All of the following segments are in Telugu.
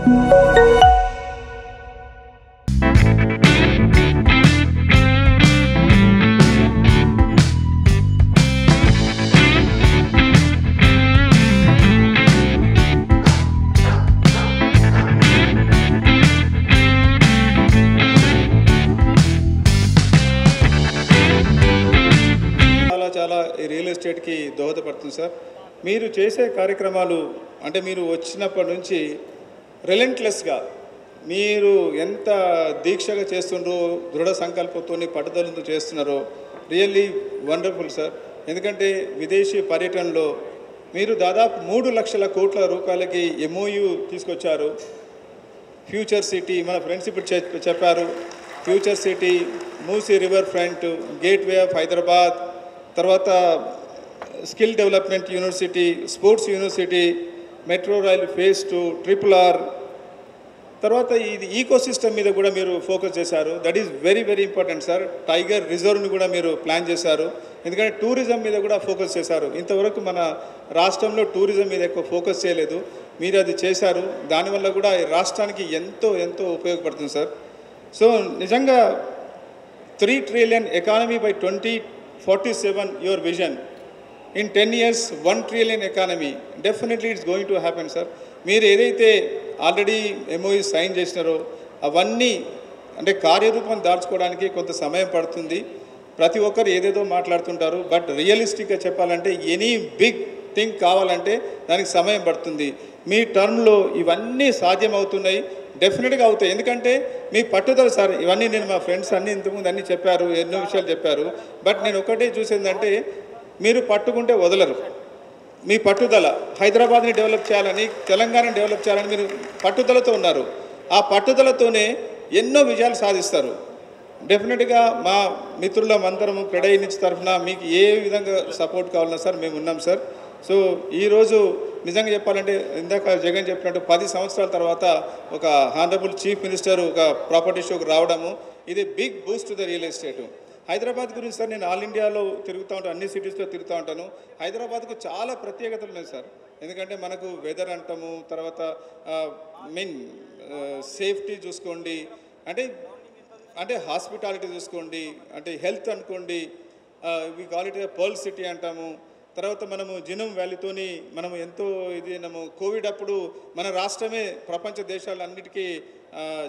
చాలా ఈ రియల్ ఎస్టేట్కి దోహదపడుతుంది సార్. మీరు చేసే కార్యక్రమాలు అంటే మీరు వచ్చినప్పటి నుంచి రిలెంట్లెస్గా మీరు ఎంత దీక్షగా చేస్తుండ్రో, దృఢ సంకల్పంతో పట్టుదలతో చేస్తున్నారో రియల్లీ వండర్ఫుల్ సార్. ఎందుకంటే విదేశీ పర్యటనలో మీరు దాదాపు 3 లక్షల కోట్ల రూపాయలకి MOU తీసుకొచ్చారు. ఫ్యూచర్ సిటీ మన ఫ్రెండ్స్ ఇప్పుడు చెప్పారు, future city, Musi river front, gateway of Hyderabad, తర్వాత skill development university, sports university, metro rail phase 2, RRR, తర్వాత ఇది ఈకో సిస్టమ్ మీద కూడా మీరు ఫోకస్ చేశారు. That is very very important sir. Tiger రిజర్వ్ని కూడా మీరు ప్లాన్ చేశారు. ఎందుకంటే టూరిజం మీద కూడా ఫోకస్ చేశారు. ఇంతవరకు మన రాష్ట్రంలో టూరిజం మీద ఎక్కువ ఫోకస్ చేయలేదు, మీరు అది చేశారు. దానివల్ల కూడా రాష్ట్రానికి ఎంతో ఎంతో ఉపయోగపడుతుంది సార్. సో నిజంగా 3 trillion economy by 2047 your vision. In 10 years 1 trillion economy, definitely it's going to happen sir. మీరు ఏదైతే ఆల్రెడీ MOU సైన్ చేసినారో అవన్నీ అంటే కార్యరూపం దాల్చుకోవడానికి కొంత సమయం పడుతుంది. ప్రతి ఒక్కరు ఏదేదో మాట్లాడుతుంటారు, బట్ రియలిస్టిక్గా చెప్పాలంటే ఎనీ బిగ్ థింగ్ కావాలంటే దానికి సమయం పడుతుంది. మీ టర్మ్లో ఇవన్నీ సాధ్యమవుతున్నాయి, డెఫినెట్గా అవుతాయి. ఎందుకంటే మీ పట్టుదల సార్. ఇవన్నీ నేను మా ఫ్రెండ్స్ అన్నీ ఇంతకుముందు అన్నీ చెప్పారు, ఎన్నో విషయాలు చెప్పారు, బట్ నేను ఒకటే చూసిందంటే మీరు పట్టుకుంటే వదలరు. మీ పట్టుదల హైదరాబాద్ని డెవలప్ చేయాలని, తెలంగాణని డెవలప్ చేయాలని మీరు పట్టుదలతో ఉన్నారు. ఆ పట్టుదలతోనే ఎన్నో విజయాలు సాధిస్తారు. డెఫినెట్గా మా మిత్రులమందరము క్రెడై నుంచి తరఫున మీకు ఏ విధంగా సపోర్ట్ కావాలన్నా సార్ మేము ఉన్నాం సార్. సో ఈరోజు నిజంగా చెప్పాలంటే ఇందాక జగన్ చెప్పినట్టు 10 సంవత్సరాల తర్వాత ఒక హానరబుల్ చీఫ్ మినిస్టర్ ఒక ప్రాపర్టీ షోకి రావడము, ఇది big boost to the real estate. Hyderabad గురించి సార్ నేను ఆల్ ఇండియాలో తిరుగుతూ ఉంటాను, అన్ని సిటీస్లో తిరుగుతూ ఉంటాను. హైదరాబాద్కు చాలా ప్రత్యేకతలు ఉన్నాయి సార్. ఎందుకంటే మనకు వెదర్ అంటాము, తర్వాత మెయిన్ సేఫ్టీ చూసుకోండి, అంటే హాస్పిటాలిటీ చూసుకోండి, అంటే హెల్త్ అనుకోండి, we call it pearl city అంటాము. తర్వాత మనము జినోమ్ వ్యాలీతోని మనము ఎంతో ఇది కోవిడ్ అప్పుడు మన రాష్ట్రమే ప్రపంచ దేశాలన్నిటికీ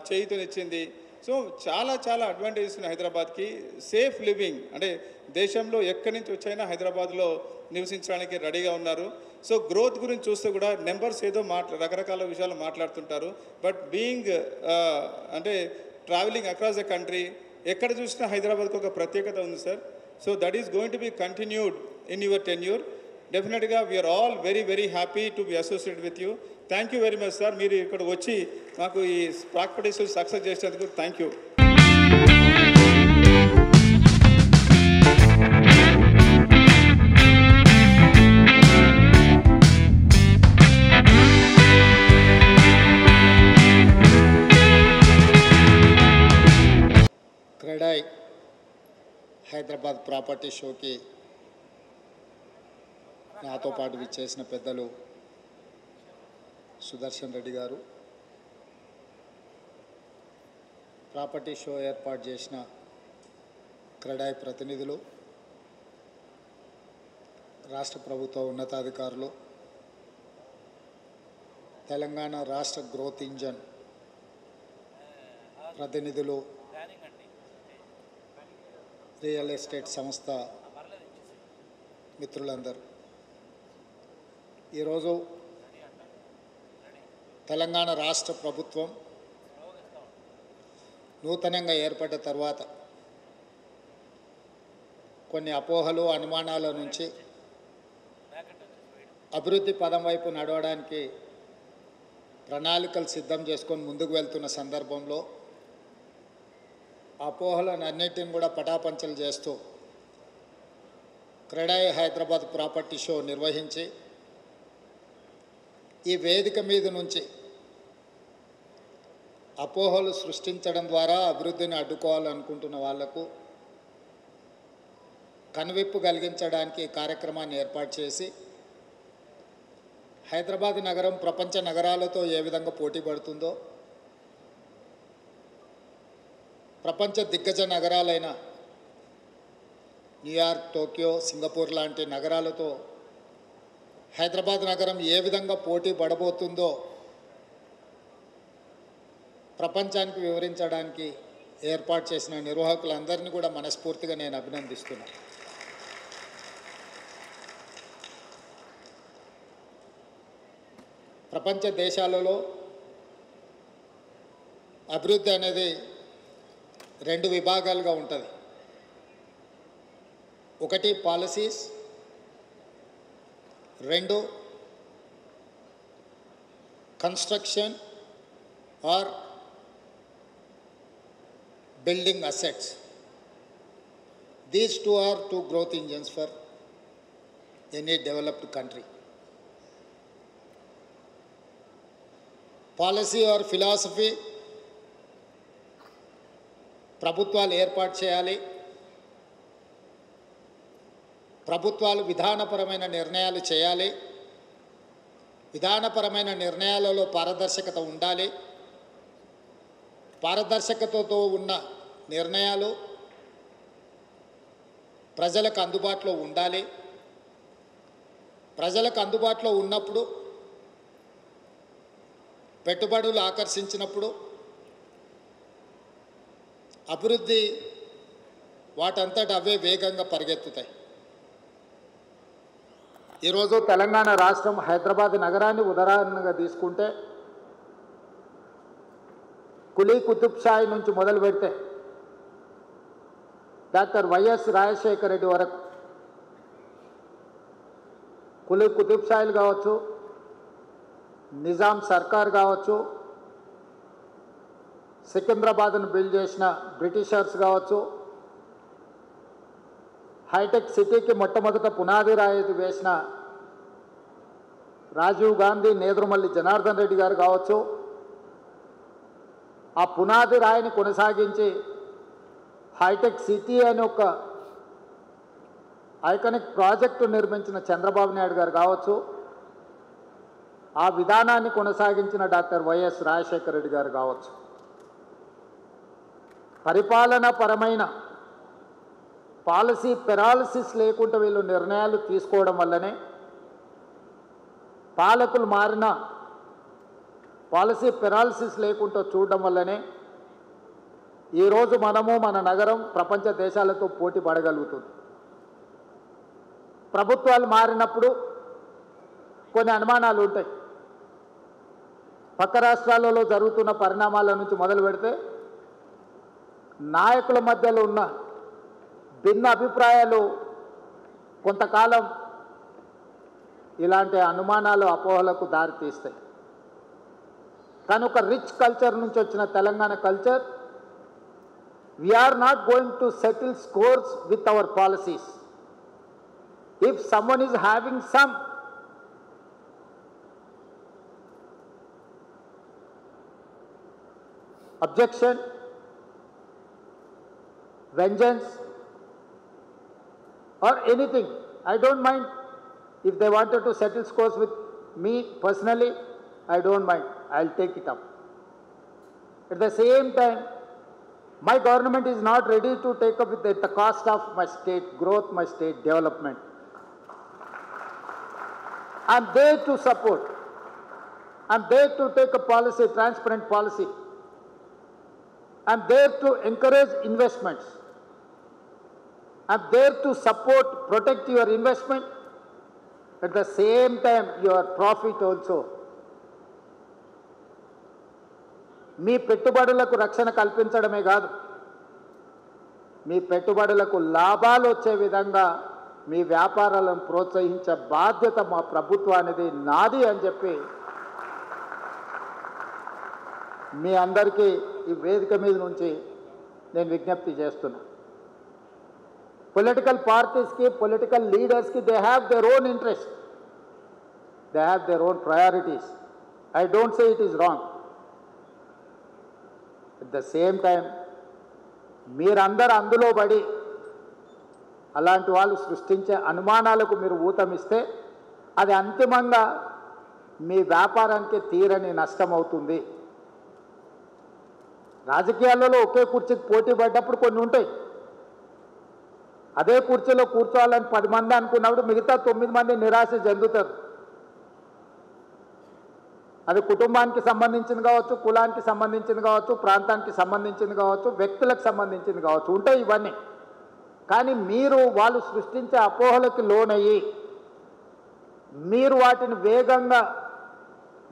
చేయూతనిచ్చింది. సో చాలా చాలా అడ్వాంటేజెస్ ఉన్నాయి హైదరాబాద్కి. సేఫ్ లివింగ్ అంటే దేశంలో ఎక్కడి నుంచి వచ్చైనా హైదరాబాద్లో నివసించడానికి రెడీగా ఉన్నారు. సో గ్రోత్ గురించి చూస్తే కూడా నెంబర్స్ ఏదో రకరకాల విషయాలు మాట్లాడుతుంటారు, బట్ బీయింగ్ అంటే ట్రావెలింగ్ అక్రాస్ ద కంట్రీ ఎక్కడ చూసినా హైదరాబాద్కి ఒక ప్రత్యేకత ఉంది sir. So that is going to be continued in your tenure. Definitely we are all very very happy to be associated with you. Thank you very much sir. మీరు ఇక్కడ వచ్చి మాకు ఈ ప్రాపర్టీ షో సక్సెస్ చేసినందుకు thank you. CREDAI Hyderabad property షోకి నాతో పాటు విచ్చేసిన పెద్దలు సుదర్శన్ రెడ్డి గారు, ప్రాపర్టీ షో ఏర్పాటు చేసిన క్రెడై ప్రతినిధులు, రాష్ట్ర ప్రభుత్వ ఉన్నతాధికారులు, తెలంగాణ రాష్ట్ర గ్రోత్ ఇంజన్ ప్రతినిధులు, రియల్ ఎస్టేట్ సంస్థ మిత్రులందరూ, ఈరోజు తెలంగాణ రాష్ట్ర ప్రభుత్వం నూతనంగా ఏర్పడ్డ తర్వాత కొన్ని అపోహలు, అనుమానాల నుంచి అభివృద్ధి పదం వైపు నడవడానికి ప్రణాళికలు సిద్ధం చేసుకొని ముందుకు వెళ్తున్న సందర్భంలో అపోహలను అన్నిటిని కూడా పటాపంచలు చేస్తూ క్రెడై హైదరాబాద్ ప్రాపర్టీ షో నిర్వహించి ఈ వేదిక మీద నుంచి అపోహలు సృష్టించడం ద్వారా అభివృద్ధిని అడ్డుకోవాలనుకుంటున్న వాళ్లకు కనువిప్పు కలిగించడానికి కార్యక్రమాన్ని ఏర్పాటు చేసి హైదరాబాద్ నగరం ప్రపంచ నగరాలతో ఏ విధంగా పోటీ పడుతుందో, ప్రపంచ దిగ్గజ నగరాలైన న్యూయార్క్, టోక్యో, సింగపూర్ లాంటి నగరాలతో హైదరాబాద్ నగరం ఏ విధంగా పోటీ పడబోతుందో ప్రపంచానికి వివరించడానికి ఏర్పాటు చేసిన నిర్వాహకులందరినీ కూడా మనస్ఫూర్తిగా నేను అభినందిస్తున్నాను. ప్రపంచ దేశాలలో అభివృద్ధి అనేది రెండు విభాగాలుగా ఉంటుంది. ఒకటి పాలసీస్, రెండు construction or building assets. These two are two growth engines for any developed country. Policy or philosophy ప్రభుత్వాలు ఏర్పాటు చేయాలి. ప్రభుత్వాలు విధానపరమైన నిర్ణయాలు చేయాలి. విధానపరమైన నిర్ణయాలలో పారదర్శకత ఉండాలి. పారదర్శకతతో ఉన్న నిర్ణయాలు ప్రజలకు అందుబాటులో ఉండాలి. ప్రజలకు అందుబాటులో ఉన్నప్పుడు, పెట్టుబడులు ఆకర్షించినప్పుడు అభివృద్ధి వాటంతట అవే వేగంగా పరిగెత్తుతాయి. ఈరోజు తెలంగాణ రాష్ట్రం హైదరాబాద్ నగరాన్ని ఉదాహరణగా తీసుకుంటే, కులీ కుతుబ్ షాహీ నుంచి మొదలు పెడితే డాక్టర్ వైఎస్ రాజశేఖర రెడ్డి వరకు కులీ కుతుబ్ షాహీలు కావచ్చు, నిజాం సర్కార్ కావచ్చు, సికింద్రాబాద్ను బిల్డ్ చేసిన బ్రిటిషర్స్ కావచ్చు, హైటెక్ సిటీకి మొట్టమొదట పునాది రాయి వేసిన రాజీవ్ గాంధీ, నేదురుమల్లి జనార్దన్ రెడ్డి గారు కావచ్చు, ఆ పునాది రాయిని కొనసాగించి హైటెక్ సిటీ అని ఒక ఐకానిక్ ప్రాజెక్టు నిర్మించిన చంద్రబాబు నాయుడు గారు కావచ్చు, ఆ విధానాన్ని కొనసాగించిన డాక్టర్ వైఎస్ రాజశేఖర రెడ్డి గారు కావచ్చు. పరిపాలన పరమైన పాలసీ పెరాలసిస్ లేకుండా వీళ్ళు నిర్ణయాలు తీసుకోవడం వల్లనే, పాలకులు మారిన పాలసీ పెరాలసిస్ లేకుండా చూడడం వల్లనే ఈరోజు మనము మన నగరం ప్రపంచ దేశాలతో పోటీ పడగలుగుతుంది. ప్రభుత్వాలు మారినప్పుడు కొన్ని అనుమానాలు ఉంటాయి. పక్క రాష్ట్రాలలో జరుగుతున్న పరిణామాల నుంచి మొదలు పెడితే నాయకుల మధ్యలో ఉన్న భిన్న అభిప్రాయాలు కొంతకాలం ఇలాంటి అనుమానాలు, అపోహలకు దారితీస్తాయి. కానీ ఒక రిచ్ కల్చర్ నుంచి వచ్చిన Telangana culture, we are not going to settle scores with our policies. If someone is having some objection, vengeance or anything, I don't mind. If they wanted to settle scores with me personally, I don't mind. I'll take it up. At the same time, my government is not ready to take up with it at the cost of my state growth, my state development. I'm there to support. I'm there to take a policy, transparent policy. I'm there to encourage investments. I'm there to support, protect your investment. At the same time, your profit also. మీ పెట్టుబడులకు రక్షణ కల్పించడమే కాదు, మీ పెట్టుబడులకు లాభాలు వచ్చే విధంగా మీ వ్యాపారాలను ప్రోత్సహించే బాధ్యత మా ప్రభుత్వానిది, నాది అని చెప్పి మీ అందరికీ ఈ వేదిక మీద నుంచి నేను విజ్ఞప్తి చేస్తున్నా. పొలిటికల్ పార్టీస్కి, పొలిటికల్ లీడర్స్కి they have their own interest, they have their own priorities. I don't say it is wrong. At the same time మీరందరూ అందులో పడి అలాంటి వాళ్ళు సృష్టించే అనుమానాలకు మీరు ఊతమిస్తే అది అంతిమంగా మీ వ్యాపారానికి తీరని నష్టం అవుతుంది. రాజకీయాలలో ఒకే కుర్చీకి పోటీ పడ్డప్పుడు కొన్ని ఉంటాయి. అదే కుర్చీలో కూర్చోవాలని 10 మంది అనుకున్నప్పుడు మిగతా 9 మంది నిరాశ చెందుతారు. అది కుటుంబానికి సంబంధించింది కావచ్చు, కులానికి సంబంధించింది కావచ్చు, ప్రాంతానికి సంబంధించింది కావచ్చు, వ్యక్తులకు సంబంధించింది కావచ్చు, ఉంటాయి ఇవన్నీ. కానీ మీరు వాళ్ళు సృష్టించే అపోహలకి లోనయ్యి మీరు వాటిని వేగంగా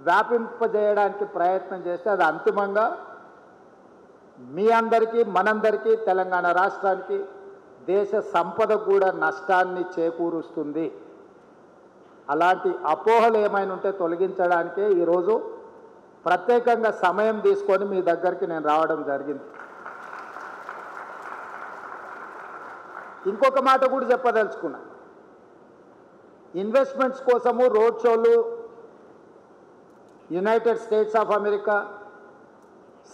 వ్యాపింపజేయడానికి ప్రయత్నం చేస్తే అది అంతిమంగా మీ అందరికీ మనందరికీ తెలంగాణ రాష్ట్రానికి దేశ సంపద కూడా నష్టాన్ని చేకూరుస్తుంది. అలాంటి అపోహలు ఏమైనా ఉంటే తొలగించడానికే ఈరోజు ప్రత్యేకంగా సమయం తీసుకొని మీ దగ్గరికి నేను రావడం జరిగింది. ఇంకొక మాట కూడా చెప్పదలుచుకున్నా. ఇన్వెస్ట్మెంట్స్ కోసము రోడ్ షోలు United states of America,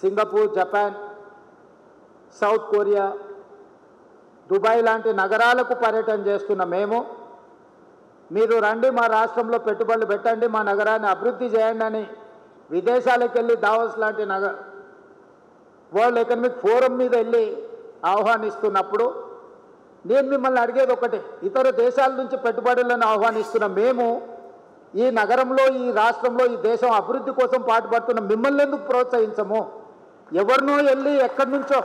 Singapore, Japan, south Korea, Dubai లాంటి నగరాలకు పర్యటన చేస్తున్న మేము మీరు రండి మా రాష్ట్రంలో పెట్టుబడులు పెట్టండి, మా నగరాన్ని అభివృద్ధి చేయండి అని విదేశాలకు వెళ్ళి దావోస్ లాంటి వరల్డ్ ఎకనామిక్ ఫోరం మీద వెళ్ళి ఆహ్వానిస్తున్నప్పుడు నేను మిమ్మల్ని అడిగేది ఒకటే, ఇతర దేశాల నుంచి పెట్టుబడులను ఆహ్వానిస్తున్న మేము ఈ నగరంలో, ఈ రాష్ట్రంలో, ఈ దేశం అభివృద్ధి కోసం పాటుపడుతున్న మిమ్మల్ని ఎందుకు ప్రోత్సహించము? ఎవరినో వెళ్ళి ఎక్కడి నుంచో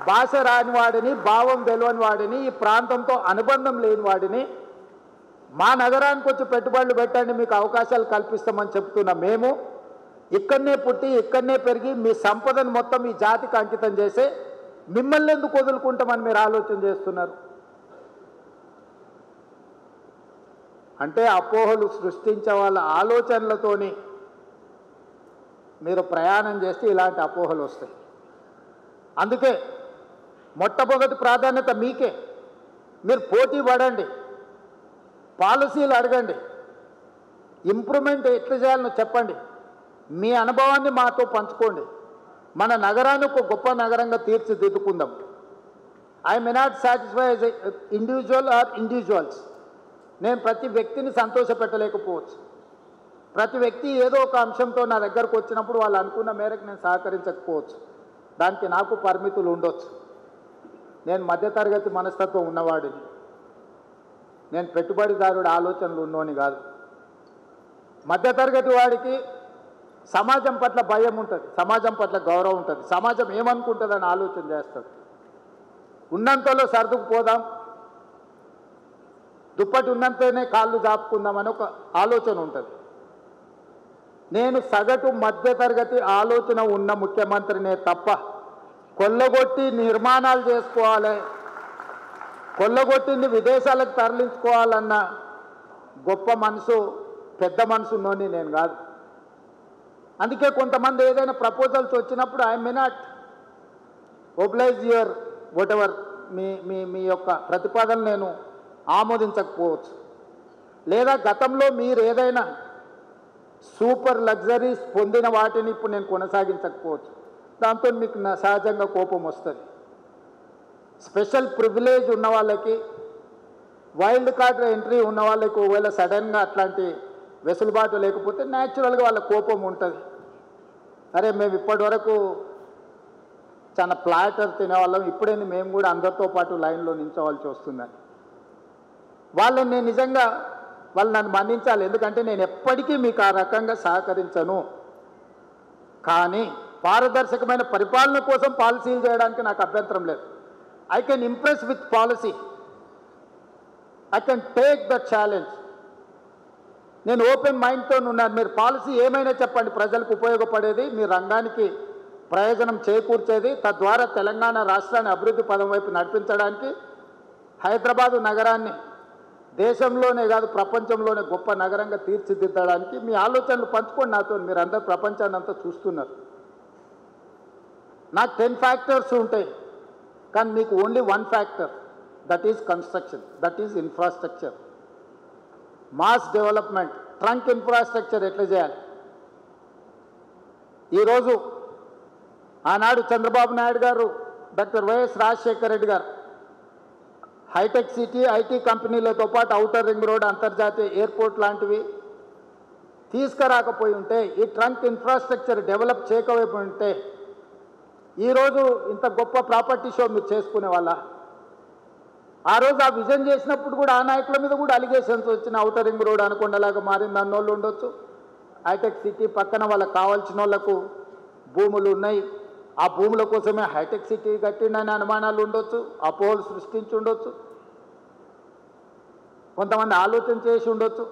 భాష రాని వాడిని, భావం తెలియని వాడిని, ఈ ప్రాంతంతో అనుబంధం లేని వాడిని మా నగరానికి వచ్చి పెట్టుబడులు పెట్టండి, మీకు అవకాశాలు కల్పిస్తామని చెప్తున్న మేము ఇక్కడనే పుట్టి ఇక్కడనే పెరిగి మీ సంపదను మొత్తం ఈ జాతికి అంకితం చేసే మిమ్మల్ని ఎందుకు వదులుకుంటామని మీరు ఆలోచన చేస్తున్నారు? అంటే అపోహలు సృష్టించే వాళ్ళ ఆలోచనలతోని మీరు ప్రయాణం చేస్తే ఇలాంటి అపోహలు వస్తాయి. అందుకే మొట్టమొదటి ప్రాధాన్యత మీకే. మీరు పోటీ పడండి, పాలసీలు అడగండి, ఇంప్రూవ్మెంట్ ఎట్లా చేయాలని చెప్పండి, మీ అనుభవాన్ని మాతో పంచుకోండి. మన నగరాన్ని ఒక గొప్ప నగరంగా తీర్చిదిద్దుకుందాం. I may not satisfy as individual or individuals. నేను ప్రతి వ్యక్తిని సంతోషపెట్టలేకపోవచ్చు. ప్రతి వ్యక్తి ఏదో ఒక అంశంతో నా దగ్గరకు వచ్చినప్పుడు వాళ్ళు అనుకున్న మేరకు నేను సహకరించకపోవచ్చు. దానికి నాకు పరిమితులు ఉండొచ్చు. నేను మధ్యతరగతి మనస్తత్వం ఉన్నవాడిని. నేను పెట్టుబడిదారుడి ఆలోచనలు ఉన్నోని కాదు. మధ్యతరగతి వాడికి సమాజం పట్ల భయం ఉంటుంది, సమాజం పట్ల గౌరవం ఉంటుంది, సమాజం ఏమనుకుంటుందని ఆలోచన చేస్తాడు. ఉన్నంతలో సర్దుకుపోదాం, దుప్పటి ఉన్నంతనే కాళ్ళు జాపుకుందామని ఒక ఆలోచన ఉంటుంది. నేను సగటు మధ్యతరగతి ఆలోచన ఉన్న ముఖ్యమంత్రినే తప్ప కొల్లగొట్టి నిర్మాణాలు చేసుకోవాలి, కొల్లగొట్టింది విదేశాలకు తరలించుకోవాలన్న గొప్ప మనసు, పెద్ద మనసు ఉన్నోని నేను కాదు. అందుకే కొంతమంది ఏదైనా ప్రపోజల్స్ వచ్చినప్పుడు I may not oblige your whatever మీ యొక్క ప్రతిపాదన నేను ఆమోదించకపోవచ్చు. లేదా గతంలో మీరు ఏదైనా సూపర్ లగ్జరీస్ పొందిన వాటిని ఇప్పుడు నేను కొనసాగించకపోవచ్చు. దాంతో మీకు సహజంగా కోపం వస్తుంది. స్పెషల్ ప్రివిలేజ్ ఉన్న వాళ్ళకి, వైల్డ్ కార్డ్ ఎంట్రీ ఉన్న వాళ్ళకి ఒకవేళ సడన్గా అట్లాంటి వెసులుబాటు లేకపోతే న్యాచురల్గా వాళ్ళ కోపం ఉంటుంది. అరే మేము ఇప్పటి వరకు చాలా ప్లాటర్ తినేవాళ్ళం, ఇప్పుడేంది మేము కూడా అందరితో పాటు లైన్లో నిల్చోవాల్సి వస్తుందని. వాళ్ళని నేను నిజంగా వాళ్ళు నన్ను మన్నించాలి, ఎందుకంటే నేను ఎప్పటికీ మీకు ఆ రకంగా సహకరించను. కానీ పారదర్శకమైన పరిపాలన కోసం పాలసీలు చేయడానికి నాకు అభ్యంతరం లేదు. I can impress with policy, I can take the challenge. నేను ఓపెన్ మైండ్తో ఉన్నాను. మీరు పాలసీ ఏమైనా చెప్పండి, ప్రజలకు ఉపయోగపడేది, మీ రంగానికి ప్రయోజనం చేకూర్చేది, తద్వారా తెలంగాణ రాష్ట్రాన్ని అభివృద్ధి పదం వైపు నడిపించడానికి, హైదరాబాదు నగరాన్ని దేశంలోనే కాదు ప్రపంచంలోనే గొప్ప నగరంగా తీర్చిదిద్దడానికి మీ ఆలోచనలు పంచుకోండి నాతో. మీరు అందరు ప్రపంచాన్ని అంతా చూస్తున్నారు. నాకు 10 ఫ్యాక్టర్స్ ఉంటాయి, కానీ మీకు only 1 factor, that is construction, that is infrastructure. Mass development, trunk infrastructure ఎట్లా చేయాలి? ఈరోజు ఆనాడు చంద్రబాబు నాయుడు గారు, డాక్టర్ వైఎస్ రాజశేఖర రెడ్డి గారు హైటెక్ సిటీ, ఐటీ కంపెనీలతో పాటు ఔటర్ రింగ్ రోడ్, అంతర్జాతీయ ఎయిర్పోర్ట్ లాంటివి తీసుకురాకపోయి ఉంటే, ఈ ట్రంక్ ఇన్ఫ్రాస్ట్రక్చర్ డెవలప్ చేయకపోయి ఉంటే ఈరోజు ఇంత గొప్ప ప్రాపర్టీ షో మీరు చేసుకునే వాళ్ళ. ఆ రోజు ఆ విజన్ చేసినప్పుడు కూడా ఆ నాయకుల మీద కూడా అలిగేషన్స్ వచ్చిన ఔటర్ రింగ్ రోడ్ అనుకొండలాగా మారింది అన్నోళ్ళు ఉండొచ్చు. హైటెక్ సిటీ పక్కన వాళ్ళకి కావాల్సిన వాళ్ళకు భూములు ఉన్నాయి, ఆ భూముల కోసమే హైటెక్ సిటీ కట్టిండని అనుమానాలు ఉండొచ్చు, అపోహలు సృష్టించి ఉండొచ్చు, కొంతమంది ఆలోచన చేసి ఉండొచ్చు.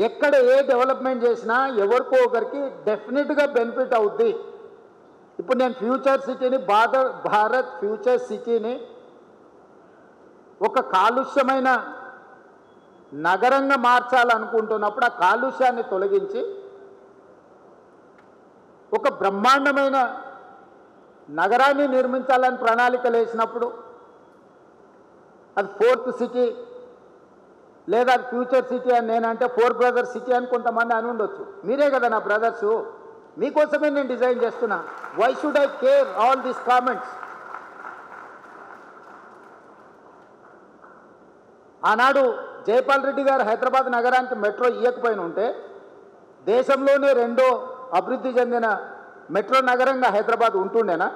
ఎక్కడ ఏ డెవలప్మెంట్ చేసినా ఎవరికో ఒకరికి డెఫినెట్గా బెనిఫిట్ అవుద్ది. ఇప్పుడు నేను ఫ్యూచర్ సిటీని భారత్ ఫ్యూచర్ సిటీని ఒక కాలుష్యమైన నగరంగా మార్చాలనుకుంటున్నప్పుడు ఆ కాలుష్యాన్ని తొలగించి ఒక బ్రహ్మాండమైన నగరాన్ని నిర్మించాలని ప్రణాళికలు వేసినప్పుడు అది ఫోర్త్ సిటీ లేదా అది ఫ్యూచర్ సిటీ అని నేనంటే ఫోర్ బ్రదర్స్ సిటీ అని కొంతమంది అని ఉండొచ్చు. మీరే కదా నా బ్రదర్సు, మీకోసమే నేను డిజైన్ చేస్తున్నా. Why should I care all these comments? ఆనాడు జైపాల్ రెడ్డి గారు హైదరాబాద్ నగరానికి మెట్రో ఇవ్వకపోయిన ఉంటే దేశంలోనే రెండో అభివృద్ధి చెందిన మెట్రో నగరంగా హైదరాబాద్ ఉంటుండేనా?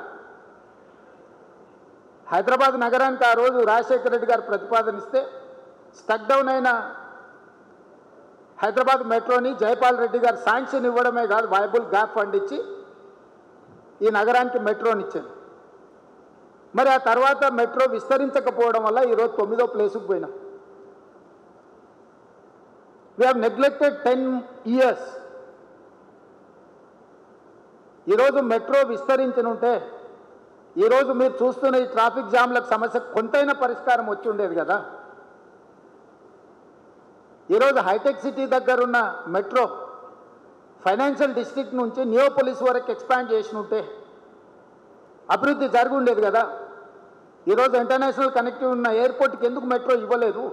హైదరాబాద్ నగరానికి ఆ రోజు రాజశేఖర రెడ్డి గారు ప్రతిపాదనిస్తే స్టక్ డౌన్ అయిన హైదరాబాద్ మెట్రోని జైపాల్ రెడ్డి గారు శాంక్షన్ ఇవ్వడమే కాదు, వైబుల్ గ్యాప్ ఫండ్ ఇచ్చి ఈ నగరానికి మెట్రోని ఇచ్చాను. మరి ఆ తర్వాత మెట్రో విస్తరించకపోవడం వల్ల ఈరోజు 9వ ప్లేసుకు పోయినాం. We have neglected 10 years. ఈరోజు మెట్రో విస్తరించనుంటే ఈరోజు మీరు చూస్తున్న ఈ ట్రాఫిక్ జామ్లకు సమస్య కొంతైనా పరిష్కారం వచ్చి ఉండేది కదా. ఈరోజు హైటెక్ సిటీ దగ్గర ఉన్న మెట్రో ఫైనాన్షియల్ డిస్ట్రిక్ట్ నుంచి నియోపోలిస్ వరకు ఎక్స్పాండ్ చేసి ఉంటే అభివృద్ధి జరిగి ఉండేది కదా. ఈరోజు ఇంటర్నేషనల్ కనెక్టివ్ ఉన్న ఎయిర్పోర్ట్కి ఎందుకు మెట్రో ఇవ్వలేదు?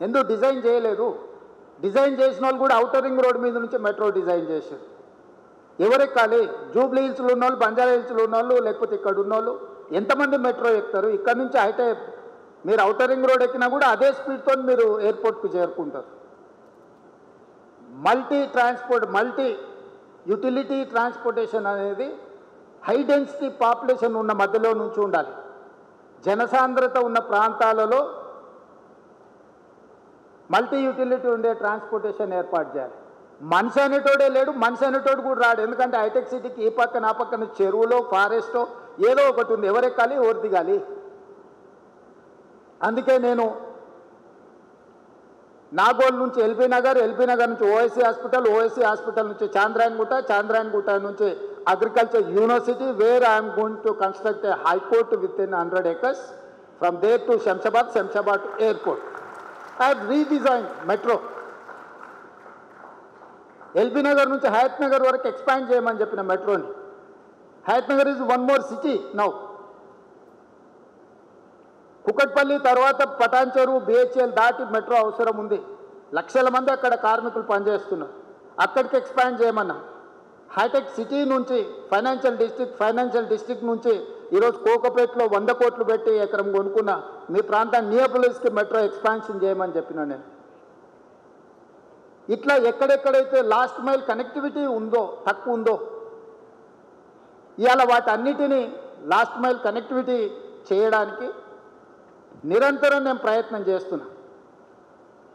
ఎందుకు డిజైన్ చేయలేదు? డిజైన్ చేసిన వాళ్ళు కూడా ఔటర్ రింగ్ రోడ్ మీద నుంచి మెట్రో డిజైన్ చేశారు. ఎవరెక్కాలి? జూబ్లీ హిల్స్లో ఉన్నోళ్ళు, బంజారా హిల్స్లో ఉన్నోళ్ళు, లేకపోతే ఇక్కడ ఉన్నోళ్ళు ఎంతమంది మెట్రో ఎక్కుతారు? ఇక్కడ నుంచి హైటెక్ మీరు ఔటర్ రింగ్ రోడ్ ఎక్కినా కూడా అదే స్పీడ్తో మీరు ఎయిర్పోర్ట్కి చేరుకుంటారు. మల్టీ యూటిలిటీ ట్రాన్స్పోర్టేషన్ అనేది హై డెన్సిటీ పాపులేషన్ ఉన్న మధ్యలో నుంచి ఉండాలి. జనసాంద్రత ఉన్న ప్రాంతాలలో మల్టీ యూటిలిటీ ఉండే ట్రాన్స్పోర్టేషన్ ఏర్పాటు చేయాలి. మనిషి అనేటోడే లేడు, మనిషి అనేటోడు కూడా రాడు. ఎందుకంటే హైటెక్ సిటీకి ఈ పక్కన ఆ పక్కన చెరువులో ఫారెస్టో ఏదో ఒకటి ఉంది, ఎవరెక్కాలి ఎవరు దిగాలి. అందుకే నేను నాగోల్ నుంచి ఎల్బీ నగర్ నుంచి ఓఎస్సీ హాస్పిటల్ నుంచి చాంద్రాయణగుట్ట నుంచి agriculture university, where I'm going to construct a high court within 100 acres from there to Shamshabad to airport. I have redesign metro. LB Nagar నుంచి హయత్ నగర్ వరకు ఎక్స్పాండ్ చేయమని చెప్పిన మెట్రోని. Hayat Nagar is one more city now. Kukatpally తర్వాత పటాన్చెరు, బిహెచ్ఎల్ దాటి మెట్రో అవసరం ఉంది. లక్షల మంది అక్కడ కార్మికులు పనిచేస్తున్నారు. అక్కడికి ఎక్స్పాండ్ చేయమన్నా. హైటెక్ సిటీ నుంచి ఫైనాన్షియల్ డిస్ట్రిక్ట్ నుంచి ఈరోజు కోకపేటలో 100 కోట్లు పెట్టి ఎకరం కొనుక్కున్న మీ ప్రాంతాన్ని నియోపోలిస్కి మెట్రో ఎక్స్పాన్షన్ చేయమని చెప్పినా నేను. ఇట్లా ఎక్కడెక్కడైతే లాస్ట్ మైల్ కనెక్టివిటీ తక్కువ ఉందో ఇవాళ వాటన్నిటినీ లాస్ట్ మైల్ కనెక్టివిటీ చేయడానికి నిరంతరం నేను ప్రయత్నం చేస్తున్నా.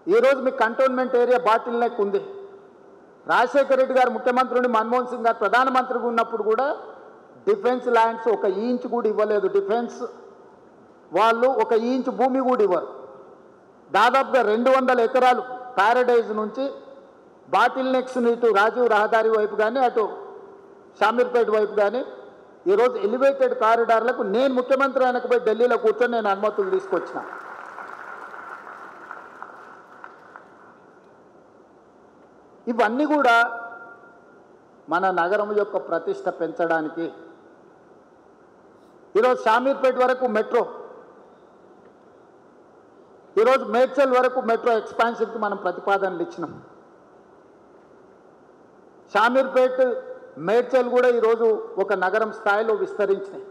ఈరోజు మీ కంటోన్మెంట్ ఏరియా బాటిల్ నెక్ ఉంది. రాజశేఖర రెడ్డి గారు ముఖ్యమంత్రి నుండి మన్మోహన్ సింగ్ గారు ప్రధానమంత్రిగా ఉన్నప్పుడు కూడా డిఫెన్స్ ల్యాండ్స్ 1 ఇంచ్ కూడా ఇవ్వలేదు. డిఫెన్స్ వాళ్ళు 1 ఇంచ్ భూమి కూడా ఇవ్వరు. దాదాపుగా 200 ఎకరాలు ప్యారడైజ్ నుంచి బాటిల్ నెక్స్ ఇటు రాజీవ్ రహదారి వైపు కానీ అటు షామీర్పేట వైపు కానీ ఈరోజు ఎలివేటెడ్ కారిడార్లకు నేను ముఖ్యమంత్రి ఆయనకు పోయి ఢిల్లీలో కూర్చొని నేను అనుమతులు తీసుకొచ్చిన. ఇవన్నీ కూడా మన నగరం యొక్క ప్రతిష్ట పెంచడానికి. ఈరోజు షామీర్పేట వరకు మెట్రో, ఈరోజు మేడ్చల్ వరకు మెట్రో ఎక్స్పాన్షన్కి మనం ప్రతిపాదనలు ఇచ్చినాం. షామీర్పేట, మేడ్చల్ కూడా ఈరోజు ఒక నగరం స్థాయిలో విస్తరించినాయి.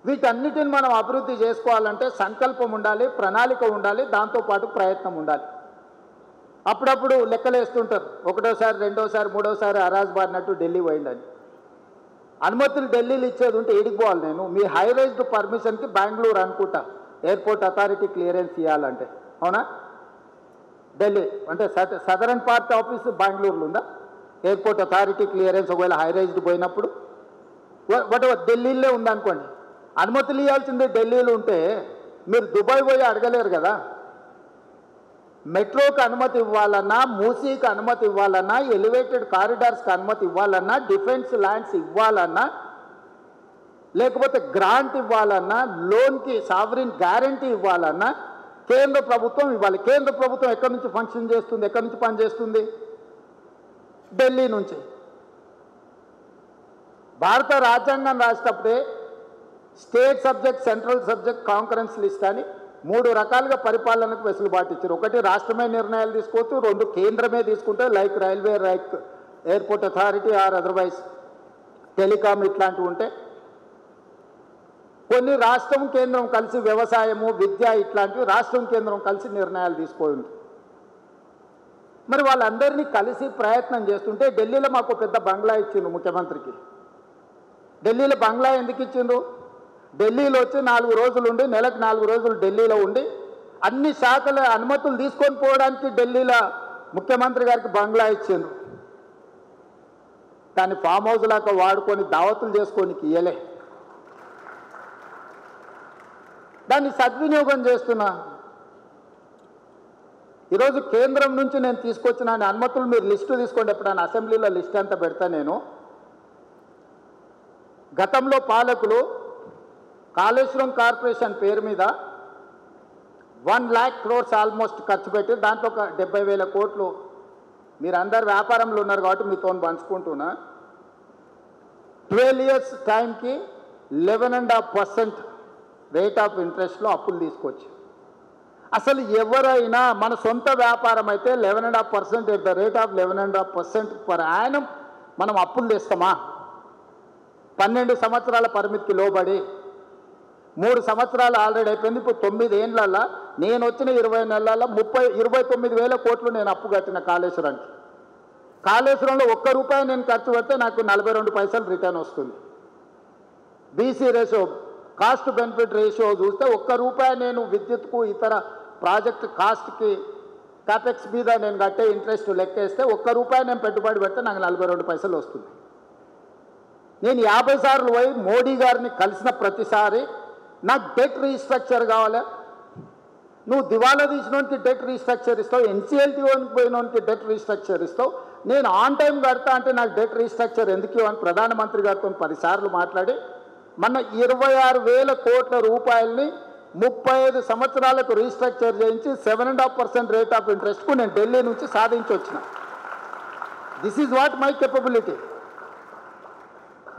వీటన్నిటిని మనం అభివృద్ధి చేసుకోవాలంటే సంకల్పం ఉండాలి, ప్రణాళిక ఉండాలి, దాంతోపాటు ప్రయత్నం ఉండాలి. అప్పుడప్పుడు లెక్కలు వేస్తుంటారు, ఒకటోసారి రెండోసారి మూడోసారి అరాజ్ బారినట్టు ఢిల్లీ పోయిందని. అనుమతులు ఢిల్లీలో ఇచ్చేది ఉంటే ఏడికి పోవాలి నేను? మీ హై రైజ్డ్ పర్మిషన్కి బెంగళూరు అనుకుంటా ఎయిర్పోర్ట్ అథారిటీ క్లియరెన్స్ ఇవ్వాలంటే, అవునా? ఢిల్లీ అంటే సదరన్ పార్ట్ ఆఫీస్ బెంగళూరులో ఉందా ఎయిర్పోర్ట్ అథారిటీ క్లియరెన్స్? ఒకవేళ హై రైజ్డ్ పోయినప్పుడు వాటెవర్ ఢిల్లీలో ఉందనుకోండి, అనుమతులు ఇవ్వాల్సిందే ఢిల్లీలో ఉంటే మీరు దుబాయ్ పోయి అడగలేరు కదా. మెట్రోకి అనుమతి ఇవ్వాలన్నా, మూసీకి అనుమతి ఇవ్వాలన్నా, ఎలివేటెడ్ కారిడార్స్కి అనుమతి ఇవ్వాలన్నా, డిఫెన్స్ ల్యాండ్స్ ఇవ్వాలన్నా, లేకపోతే గ్రాంట్ ఇవ్వాలన్నా, లోన్కి సావరిన్ గ్యారంటీ ఇవ్వాలన్నా కేంద్ర ప్రభుత్వం ఇవ్వాలి. కేంద్ర ప్రభుత్వం ఎక్కడి నుంచి ఫంక్షన్ చేస్తుంది, ఎక్కడి నుంచి పనిచేస్తుంది? ఢిల్లీ నుంచి. భారత రాజ్యాంగం రాసేటప్పుడే state subject, central subject, concurrence list అని 3 రకాలుగా పరిపాలనకు వెసులుబాటు ఇచ్చారు. ఒకటి రాష్ట్రమే నిర్ణయాలు తీసుకోవచ్చు, 2 కేంద్రమే తీసుకుంటే like railway, like airport authority or otherwise telecom ఇట్లాంటివి ఉంటే, కొన్ని రాష్ట్రం కేంద్రం కలిసి వ్యవసాయము, విద్య ఇట్లాంటివి రాష్ట్రం కేంద్రం కలిసి నిర్ణయాలు తీసుకోండి. మరి వాళ్ళందరినీ కలిసి ప్రయత్నం చేస్తుంటే ఢిల్లీలో మాకు పెద్ద బంగ్లా ఇచ్చిండ్రు ముఖ్యమంత్రికి. ఢిల్లీలో బంగ్లా ఎందుకు ఇచ్చిండ్రు? ఢిల్లీలో వచ్చి 4 రోజులు ఉండి, నెలకు 4 రోజులు ఢిల్లీలో ఉండి అన్ని శాఖల అనుమతులు తీసుకొని పోవడానికి ఢిల్లీలో ముఖ్యమంత్రి గారికి బంగ్లా ఇచ్చిండ్రు. దాన్ని ఫామ్ హౌస్ లాగా వాడుకొని దావతులు చేసుకోనికి ఇయ్యలే. దాన్ని సద్వినియోగం చేస్తున్నా. ఈరోజు కేంద్రం నుంచి నేను తీసుకొచ్చిన అనుమతులు మీరు లిస్టు తీసుకోండి, ఎప్పుడైనా అసెంబ్లీలో లిస్ట్ అంతా పెడతా నేను. గతంలో పాలకులు కాళేశ్వరం కార్పొరేషన్ పేరు మీద 1 lakh crores ఆల్మోస్ట్ ఖర్చు పెట్టి దాంట్లో ఒక 70,000 కోట్లు, మీరు అందరు వ్యాపారంలో ఉన్నారు కాబట్టి మీతో పంచుకుంటున్నా, 12 years టైంకి 11.5% రేట్ ఆఫ్ ఇంట్రెస్ట్లో అప్పులు తీసుకొచ్చి, అసలు ఎవరైనా మన సొంత వ్యాపారం అయితే 11.5% at the rate of 11.5% per annum మనం అప్పులు తెస్తామా? 12 సంవత్సరాల పరిమితికి లోబడి 3 సంవత్సరాలు ఆల్రెడీ అయిపోయింది. ఇప్పుడు 9 ఏళ్ళల్లో నేను వచ్చిన 20 నెలల్లో 29,000 కోట్లు నేను అప్పు కట్టిన కాళేశ్వరానికి. కాళేశ్వరంలో ₹1 నేను ఖర్చు పెడితే నాకు 42 పైసలు రిటర్న్ వస్తుంది. BC ratio, cost benefit ratio చూస్తే ₹1 నేను విద్యుత్కు ఇతర ప్రాజెక్ట్ కాస్ట్కి కాపెక్స్ మీద నేను కట్టే ఇంట్రెస్ట్ లెక్కేస్తే ₹1 నేను పెట్టుబడి పెడితే నాకు 42 పైసలు వస్తుంది. నేను 50 సార్లు పోయి మోడీ గారిని కలిసిన ప్రతిసారి నాకు డెట్ రీస్ట్రక్చర్ కావాలి, నువ్వు దివాలా తీసినోనికి డెట్ రీస్ట్రక్చర్ ఇస్తావు, ఎన్సీఎల్టీ పోయినోనికి డెట్ రీస్ట్రక్చర్ ఇస్తావు, నేను ఆన్ టైం కడతా అంటే నాకు డెట్ రీస్ట్రక్చర్ ఎందుకు అని ప్రధానమంత్రి గారితో 10 సార్లు మాట్లాడి మన 26,000 కోట్ల రూపాయలని 35 సంవత్సరాలకు రీస్ట్రక్చర్ చేయించి 7.5% రేట్ ఆఫ్ ఇంట్రెస్ట్కు నేను ఢిల్లీ నుంచి సాధించి వచ్చిన. This is what my capability.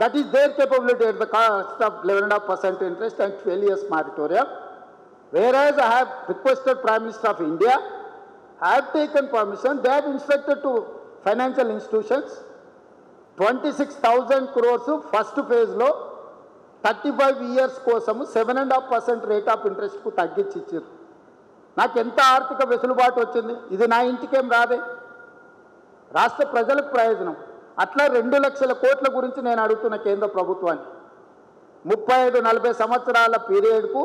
That is their capability at the cost of 11.5% interest and 12 years moratorium. Whereas I have requested Prime Minister of India, I have taken permission, they have instructed to financial institutions, 26,000 crores first phase లో 35 years కోసము 7.5% రేట్ ఆఫ్ ఇంట్రెస్ట్కు తగ్గించి ఇచ్చారు. నాకు ఎంత ఆర్థిక వెసులుబాటు వచ్చింది? ఇది నా ఇంటికేం రాదే, రాష్ట్ర ప్రజలకు ప్రయోజనం. అట్లా 2 లక్షల కోట్ల గురించి నేను అడుగుతున్న కేంద్ర ప్రభుత్వాన్ని. 35-40 సంవత్సరాల పీరియడ్కు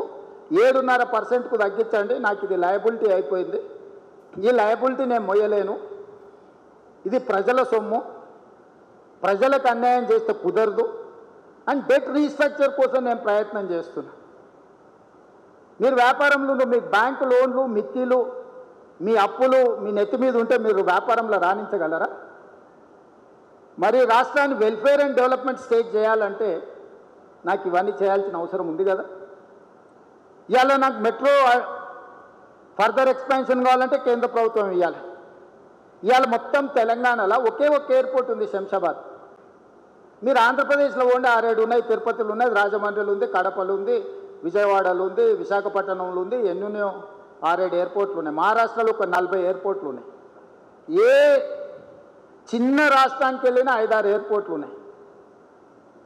7.5%కు తగ్గించండి, నాకు ఇది లయబిలిటీ అయిపోయింది, ఈ లయబిలిటీ నేను మోయలేను, ఇది ప్రజల సొమ్ము, ప్రజలకు అన్యాయం చేస్తే కుదరదు అండ్ డెట్ రీస్ట్రక్చర్ కోసం నేను ప్రయత్నం చేస్తున్నా. మీరు వ్యాపారంలో మీ బ్యాంకు లోన్లు, మిత్తిలు, మీ అప్పులు మీ నెత్తి మీద ఉంటే మీరు వ్యాపారంలో రాణించగలరా? మరి రాష్ట్రాన్ని వెల్ఫేర్ అండ్ డెవలప్మెంట్ స్టేట్ చేయాలంటే నాకు ఇవన్నీ చేయాల్సిన అవసరం ఉంది కదా. ఇవాళ నాకు మెట్రో ఫర్దర్ ఎక్స్పాన్షన్ కావాలంటే కేంద్ర ప్రభుత్వం ఇవ్వాలి. ఇవాళ మొత్తం తెలంగాణలో ఒకే ఒక ఎయిర్పోర్ట్ ఉంది, శంషాబాద్. మీరు ఆంధ్రప్రదేశ్లో ఉండే 6-7 ఉన్నాయి, తిరుపతిలో ఉన్నది, రాజమండ్రిలో ఉంది, కడపలో ఉంది, విజయవాడలో ఉంది, విశాఖపట్నంలో ఉంది, ఎన్నో 6-7 ఎయిర్పోర్ట్లు ఉన్నాయి. మహారాష్ట్రలో ఒక 40 ఎయిర్పోర్ట్లు ఉన్నాయి. ఏ చిన్న రాష్ట్రానికి వెళ్ళినా 5-6 ఎయిర్పోర్ట్లు ఉన్నాయి.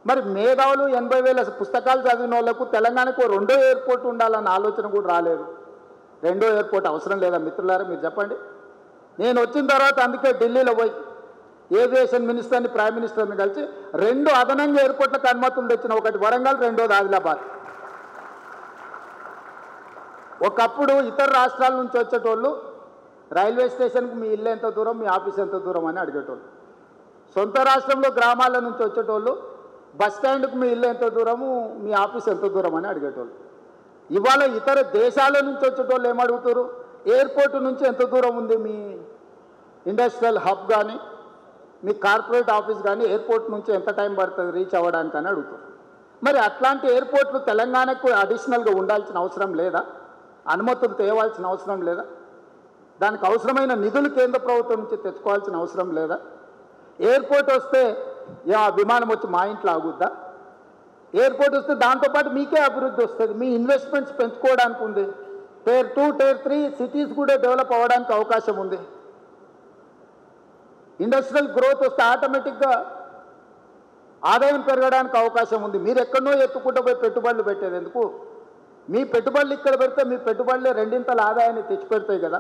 మరి మేధావులు 80,000 పుస్తకాలు చదివిన వాళ్ళకు తెలంగాణకు 2వ ఎయిర్పోర్ట్ ఉండాలన్న ఆలోచన కూడా రాలేదు. 2వ ఎయిర్పోర్ట్ అవసరం లేదా మిత్రులారా? మీరు చెప్పండి. నేను వచ్చిన తర్వాత అందుకే ఢిల్లీలో పోయి ఏవియేషన్ మినిస్టర్ని ప్రైమ్ మినిస్టర్ని కలిసి 2 అదనంగా ఎయిర్పోర్ట్లకు అనుమతులు తెచ్చిన, ఒకటి వరంగల్, రెండోది ఆదిలాబాద్. ఒకప్పుడు ఇతర రాష్ట్రాల నుంచి వచ్చేటోళ్ళు రైల్వే స్టేషన్కి మీ ఇల్లు ఎంత దూరం, మీ ఆఫీస్ ఎంత దూరం అని అడిగేటోళ్ళు. సొంత రాష్ట్రంలో గ్రామాల నుంచి వచ్చేటోళ్ళు బస్ స్టాండ్కి మీ ఇల్లు ఎంత దూరము, మీ ఆఫీస్ ఎంత దూరం అని అడిగేటోళ్ళు. ఇవాళ ఇతర దేశాల నుంచి వచ్చేటోళ్ళు ఏమడుగుతారు, ఎయిర్పోర్ట్ నుంచి ఎంత దూరం ఉంది మీ ఇండస్ట్రియల్ హబ్ కానీ మీ కార్పొరేట్ ఆఫీస్ కానీ ఎయిర్పోర్ట్ నుంచి ఎంత టైం పడుతుంది రీచ్ అవ్వడానికి అని అడుగుతారు. మరి అట్లాంటి ఎయిర్పోర్ట్లు తెలంగాణకు అడిషనల్గా ఉండాల్సిన అవసరం లేదా? అనుమతులు తేవాల్సిన అవసరం లేదా? దానికి అవసరమైన నిధులు కేంద్ర ప్రభుత్వం నుంచి తెచ్చుకోవాల్సిన అవసరం లేదా? ఎయిర్పోర్ట్ వస్తే విమానం వచ్చి మా ఇంట్లో ఆగుద్దా? ఎయిర్పోర్ట్ వస్తే దాంతోపాటు మీకే అభివృద్ధి వస్తుంది, మీ ఇన్వెస్ట్మెంట్స్ పెంచుకోవడానికి ఉంది. Tier 2, Tier 3 సిటీస్ కూడా డెవలప్ అవ్వడానికి అవకాశం ఉంది. ఇండస్ట్రియల్ గ్రోత్ వస్తే ఆటోమేటిక్గా ఆదాయం పెరగడానికి అవకాశం ఉంది. మీరు ఎక్కడనో ఎత్తుకుంటూ పోయి పెట్టుబడులు పెట్టేది ఎందుకు? మీ పెట్టుబడులు ఇక్కడ పెడితే మీ పెట్టుబడులే 2 ఆదాయాన్ని తెచ్చిపెడతాయి కదా.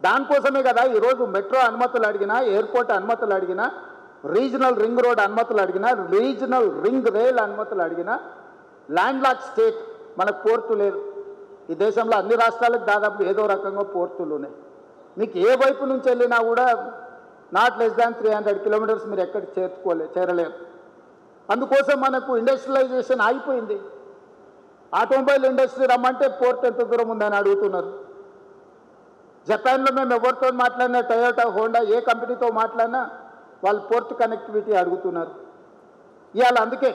దానికోసమే కదా ఈరోజు మెట్రో అనుమతులు అడిగినా, ఎయిర్పోర్ట్ అనుమతులు అడిగినా, రీజనల్ రింగ్ రోడ్ అనుమతులు అడిగినా, రీజనల్ రింగ్ రైల్ అనుమతులు అడిగినా. ల్యాండ్ లాక్ స్టేట్, మనకు పోర్టు లేదు. ఈ దేశంలో అన్ని రాష్ట్రాలకు దాదాపు ఏదో రకంగా పోర్టులు ఉన్నాయి. మీకు ఏ వైపు నుంచి వెళ్ళినా కూడా నాట్ లెస్ దాన్ 300 కిలోమీటర్స్ మీరు ఎక్కడికి చేరలేరు. అందుకోసం మనకు ఇండస్ట్రియలైజేషన్ ఆగిపోయింది. ఆటోమొబైల్ ఇండస్ట్రీ రమ్మంటే పోర్ట్ ఎంత దూరం ఉందని అడుగుతున్నారు. జపాన్లో మేము ఎవరితో మాట్లాడినా, టొయోటా, హోండా, ఏ కంపెనీతో మాట్లాడినా వాళ్ళు పోర్ట్ కనెక్టివిటీ అడుగుతున్నారు. ఇవాళ అందుకే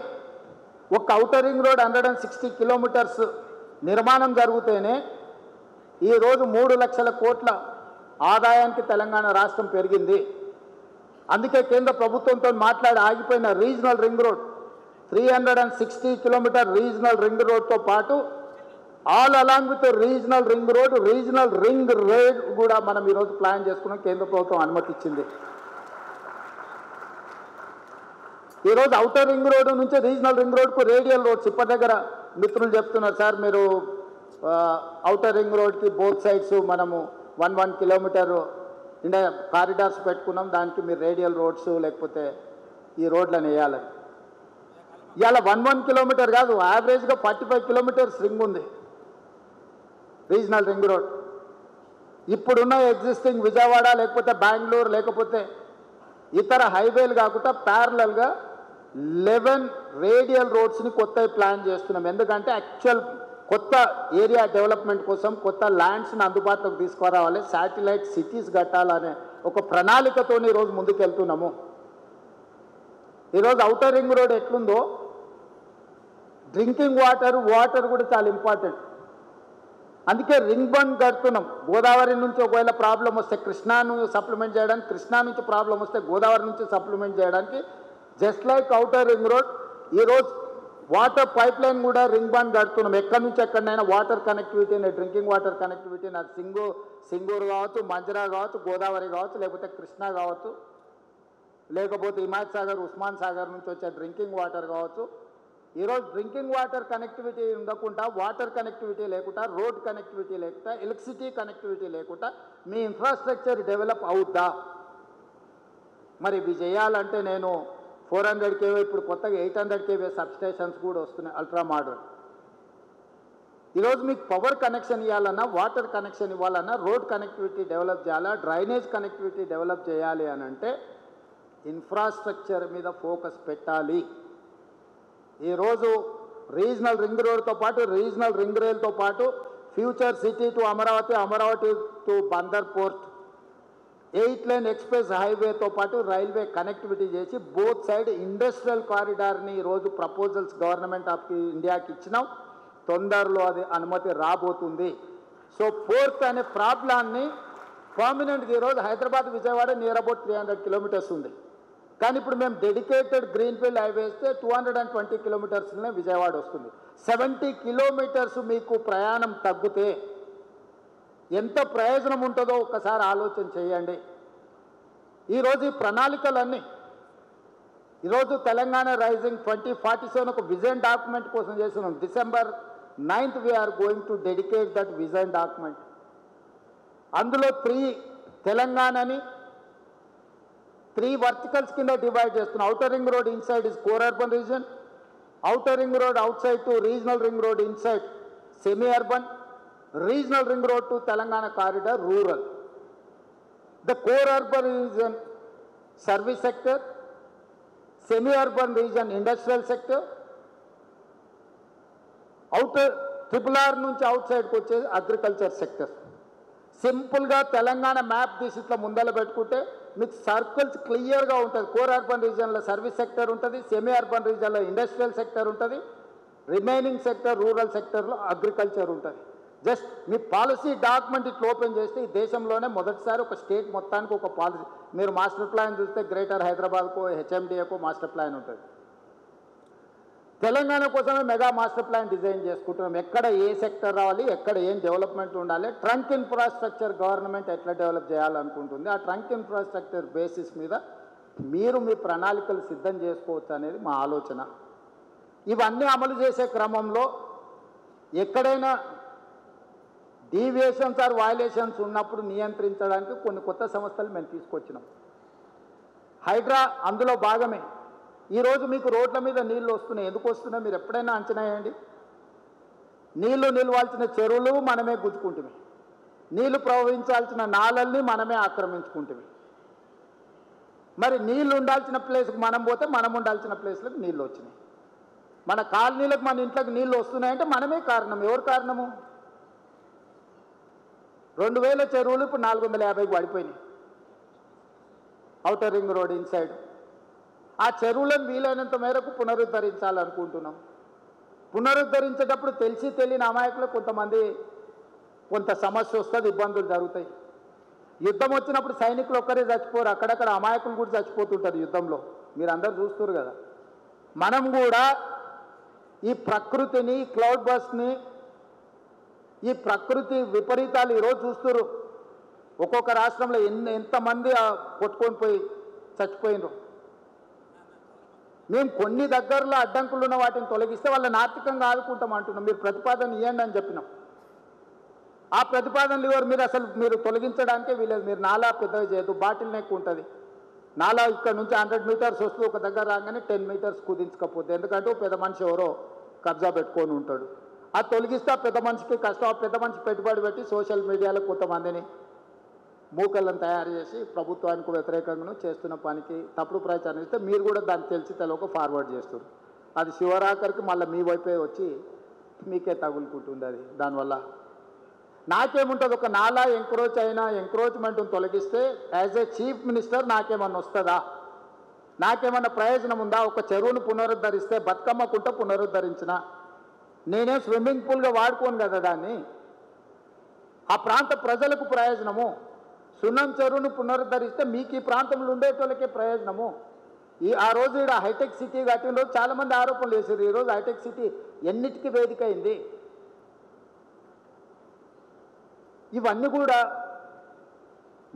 ఒక ఔటర్ రింగ్ రోడ్ 160 కిలోమీటర్స్ నిర్మాణం జరిగితేనే ఈరోజు 3 లక్షల కోట్ల ఆదాయానికి తెలంగాణ రాష్ట్రం పెరిగింది. అందుకే కేంద్ర ప్రభుత్వంతో మాట్లాడి ఆగిపోయిన regional ring road 360 kilometer regional ring రోడ్తో పాటు all along with regional ring road, regional ring rail కూడా మనం ఈరోజు ప్లాన్ చేసుకున్నాం. కేంద్ర ప్రభుత్వం అనుమతి ఇచ్చింది. ఈరోజు ఔటర్ రింగ్ రోడ్ నుంచి రీజనల్ రింగ్ రోడ్కు రేడియల్ రోడ్స్ ఇప్పటి దగ్గర మిత్రులు చెప్తున్నారు, సార్ మీరు ఔటర్ రింగ్ రోడ్కి బోత్ సైడ్స్ మనము 1 కిలోమీటర్ ఇండియా కారిడార్స్ పెట్టుకున్నాం, దానికి మీరు రేడియల్ రోడ్స్ లేకపోతే ఈ రోడ్లను వేయాలని. ఇవాళ 1 కిలోమీటర్ కాదు, యావరేజ్గా 45 కిలోమీటర్స్ రింగ్ ఉంది రీజనల్ రింగ్ రోడ్. ఇప్పుడున్న ఎగ్జిస్టింగ్ విజయవాడ లేకపోతే బెంగళూరు లేకపోతే ఇతర హైవేలు కాకుండా ప్యారలల్గా 11 రేడియల్ రోడ్స్ని కొత్త ప్లాన్ చేస్తున్నాం. ఎందుకంటే యాక్చువల్ కొత్త ఏరియా డెవలప్మెంట్ కోసం కొత్త ల్యాండ్స్ని అందుబాటులోకి తీసుకురావాలి, శాటిలైట్ సిటీస్ కట్టాలనే ఒక ప్రణాళికతో ఈరోజు ముందుకెళ్తున్నాము. ఈరోజు ఔటర్ రింగ్ రోడ్ ఎట్లుందో డ్రింకింగ్ వాటర్ కూడా చాలా ఇంపార్టెంట్. అందుకే రింగ్ బండ్ కడుతున్నాం. గోదావరి నుంచి ఒకవేళ ప్రాబ్లం వస్తే కృష్ణాను సప్లిమెంట్ చేయడానికి, కృష్ణా నుంచి ప్రాబ్లం వస్తే గోదావరి నుంచి సప్లిమెంట్ చేయడానికి, just like outer ring road ఈరోజు వాటర్ పైప్ లైన్ కూడా రింగ్ బండ్ కడుతున్నాం. ఎక్కడి నుంచి ఎక్కడైనా వాటర్ కనెక్టివిటీని, డ్రింకింగ్ వాటర్ కనెక్టివిటీని, అది సింగూరు కావచ్చు, మంజరా కావచ్చు, గోదావరి కావచ్చు, లేకపోతే కృష్ణా కావచ్చు, లేకపోతే హిమాయత్ సాగర్, ఉస్మాన్ సాగర్ నుంచి వచ్చే డ్రింకింగ్ వాటర్ కావచ్చు. ఈరోజు డ్రింకింగ్ వాటర్ కనెక్టివిటీ ఉండకుండా, వాటర్ కనెక్టివిటీ లేకుండా, రోడ్ కనెక్టివిటీ లేకుండా, ఎలక్ట్రిసిటీ కనెక్టివిటీ లేకుండా మీ ఇన్ఫ్రాస్ట్రక్చర్ డెవలప్ అవుద్దా? మరి ఇవి చేయాలంటే నేను 400 kV, ఇప్పుడు కొత్తగా 800 kV సబ్స్టేషన్స్ కూడా వస్తున్నాయి అల్ట్రా మోడర్న్. ఈరోజు మీకు పవర్ కనెక్షన్ ఇవ్వాలన్నా, వాటర్ కనెక్షన్ ఇవ్వాలన్నా, రోడ్ కనెక్టివిటీ డెవలప్ చేయాలా, డ్రైనేజ్ కనెక్టివిటీ డెవలప్ చేయాలి అని అంటే ఇన్ఫ్రాస్ట్రక్చర్ మీద ఫోకస్ పెట్టాలి. ఈరోజు రీజనల్ రింగ్ రోడ్తో పాటు, రీజనల్ రింగ్ రైల్తో పాటు future city to Amaravati, Amaravati to Bandar port, 8 line express హైవేతో పాటు రైల్వే కనెక్టివిటీ చేసి బోత్ సైడ్ ఇండస్ట్రియల్ కారిడార్ని ఈరోజు ప్రపోజల్స్ గవర్నమెంట్ ఆఫ్ ఇండియాకి ఇచ్చినాం. తొందరలో అది అనుమతి రాబోతుంది. సో పోర్ట్ అనే ప్రాబ్లాన్ని పర్మనెంట్గా ఈరోజు Hyderabad Vijayawada near about 300 kilometres ఉంది. కానీ ఇప్పుడు మేము డెడికేటెడ్ గ్రీన్ఫీల్డ్ హైవే వేస్తే 220 కిలోమీటర్స్లోనే విజయవాడ వస్తుంది. 70 కిలోమీటర్స్ మీకు ప్రయాణం తగ్గితే ఎంత ప్రయోజనం ఉంటుందో ఒక్కసారి ఆలోచన చేయండి. ఈరోజు ఈ ప్రణాళికలన్నీ ఈరోజు తెలంగాణ రైజింగ్ 2047 ఒక విజన్ డాక్యుమెంట్ కోసం చేస్తున్నాం. December 9th we are going to dedicate that vision document. అందులో 3 తెలంగాణని 3 వర్టికల్స్ కింద డివైడ్ చేస్తున్నాం. Outer ring road inside is core urban region, outer ring road outside to regional ring road inside semi-urban, regional ring road to Telangana corridor rural. The core urban region service sector, semi-urban region industrial sector, outer RRR నుంచి outside వచ్చే agriculture sector. సింపుల్గా తెలంగాణ మ్యాప్ తీసి ఇట్లా ముందల పెట్టుకుంటే మీకు సర్కిల్స్ క్లియర్గా ఉంటుంది. కోర్ అర్బన్ రీజియన్లో సర్వీస్ సెక్టర్ ఉంటుంది, సెమీ అర్బన్ రీజియన్లో ఇండస్ట్రియల్ సెక్టర్ ఉంటుంది, రిమైనింగ్ సెక్టర్ రూరల్ సెక్టర్లో అగ్రికల్చర్ ఉంటుంది. జస్ట్ మీ పాలసీ డాక్యుమెంట్ ఇట్లా ఓపెన్ చేస్తే ఈ దేశంలోనే మొదటిసారి ఒక స్టేట్ మొత్తానికి ఒక పాలసీ. మీరు మాస్టర్ ప్లాన్ చూస్తే గ్రేటర్ హైదరాబాద్కో హెచ్ఎండిఏకో మాస్టర్ ప్లాన్ ఉంటుంది. తెలంగాణ కోసమే మెగా మాస్టర్ ప్లాన్ డిజైన్ చేసుకుంటున్నాం. ఎక్కడ ఏ సెక్టర్ రావాలి, ఎక్కడ ఏం డెవలప్మెంట్ ఉండాలి, ట్రంక్ ఇన్ఫ్రాస్ట్రక్చర్ గవర్నమెంట్ ఎట్లా డెవలప్ చేయాలనుకుంటుంది, ఆ ట్రంక్ ఇన్ఫ్రాస్ట్రక్చర్ బేసిస్ మీద మీరు మీ ప్రణాళికలు సిద్ధం చేసుకోవచ్చు అనేది మా ఆలోచన. ఇవన్నీ అమలు చేసే క్రమంలో ఎక్కడైనా డీవియేషన్స్ ఆర్ వయలేషన్స్ ఉన్నప్పుడు నియంత్రించడానికి కొన్ని కొత్త సంస్థలు మేము తీసుకొచ్చినాం. హైడ్రా అందులో భాగమే. ఈరోజు మీకు రోడ్ల మీద నీళ్ళు వస్తున్నాయి. ఎందుకు వస్తున్నాయి మీరు ఎప్పుడైనా అంచనా వేయండి. నీళ్లు నిలవాల్సిన చెరువులు మనమే గుంజుకుంటుమే, నీళ్లు ప్రవహించాల్సిన నాలల్ని మనమే ఆక్రమించుకుంటుమే. మరి నీళ్లు ఉండాల్సిన ప్లేస్కి మనం పోతే మనం ఉండాల్సిన ప్లేస్లకు నీళ్ళు వచ్చినాయి. మన కాలనీలకు మన ఇంట్లోకి నీళ్ళు వస్తున్నాయంటే మనమే కారణం. ఎవరు కారణము? 2000 చెరువులు ఇప్పుడు 450కి పడిపోయినాయి ఔటర్ రింగ్ రోడ్ ఇన్సైడ్. ఆ చెరువులను వీలైనంత మేరకు పునరుద్ధరించాలనుకుంటున్నాం. పునరుద్ధరించేటప్పుడు తెలిసి తెలియని అమాయకులు కొంతమంది కొంత సమస్య వస్తుంది, ఇబ్బందులు జరుగుతాయి. యుద్ధం వచ్చినప్పుడు సైనికులు ఒక్కరే చచ్చిపోరు, అక్కడక్కడ అమాయకులు కూడా చచ్చిపోతుంటారు యుద్ధంలో. మీరు అందరూ చూస్తున్నారు కదా. మనం కూడా ఈ ప్రకృతిని, క్లౌడ్ బస్ట్ని, ఈ ప్రకృతి విపరీతాలు ఈరోజు చూస్తున్నారు. ఒక్కొక్క రాష్ట్రంలో ఎంతమంది కొట్టుకొని పోయి చచ్చిపోయినరు. మేము కొన్ని దగ్గరలో అడ్డంకులు ఉన్న వాటిని తొలగిస్తే వాళ్ళని ఆర్థికంగా ఆదుకుంటాం అంటున్నాం. మీరు ప్రతిపాదన ఇవ్వండి అని చెప్పినాం. ఆ ప్రతిపాదనలు ఎవరు మీరు తొలగించడానికే వీలేదు. మీరు నాలా పెద్దగా చేయదు, బాటిల్ నెక్ ఉంటుంది. నాలా ఇక్కడ నుంచి 100 మీటర్స్ వస్తూ ఒక దగ్గర రాగానే 10 మీటర్స్ కుదించకపోతే, ఎందుకంటే పెద్ద మనిషి ఎవరో కబ్జా పెట్టుకొని ఉంటాడు. అది తొలగిస్తే పెద్ద మనిషికి కష్టం. ఆ పెద్ద మనిషి పెట్టుబడి పెట్టి సోషల్ మీడియాలో కొంతమందిని మూకలను తయారు చేసి ప్రభుత్వానికి వ్యతిరేకంగా చేస్తున్న పనికి తప్పుడు ప్రచారం ఇస్తే మీరు కూడా దాన్ని తెలిసి తెలవక ఫార్వర్డ్ చేస్తారు. అది శివరాకరికి మళ్ళీ మీ వైపే వచ్చి మీకే తగులుకుంటుంది. అది దానివల్ల నాకేముంటుంది? ఒక నాలా ఎంక్రోచ్మెంట్ని తొలగిస్తే యాజ్ ఏ చీఫ్ మినిస్టర్ నాకేమన్నా వస్తుందా? నాకేమన్నా ప్రయోజనం ఉందా? ఒక చెరువును పునరుద్ధరిస్తే బతుకమ్మకుంట పునరుద్ధరించిన నేనే స్విమ్మింగ్ పూల్గా వాడుకోను కదా దాన్ని. ఆ ప్రాంత ప్రజలకు ప్రయోజనము. సున్నం చెరువును పునరుద్ధరిస్తే మీకు ఈ ప్రాంతంలో ఉండేటోళ్ళకే ప్రయోజనము. ఆ రోజు ఇక్కడ హైటెక్ సిటీ కట్టిన రోజు చాలామంది ఆరోపణలు వేసారు. ఈరోజు హైటెక్ సిటీ ఎన్నిటికీ వేదిక అయింది. ఇవన్నీ కూడా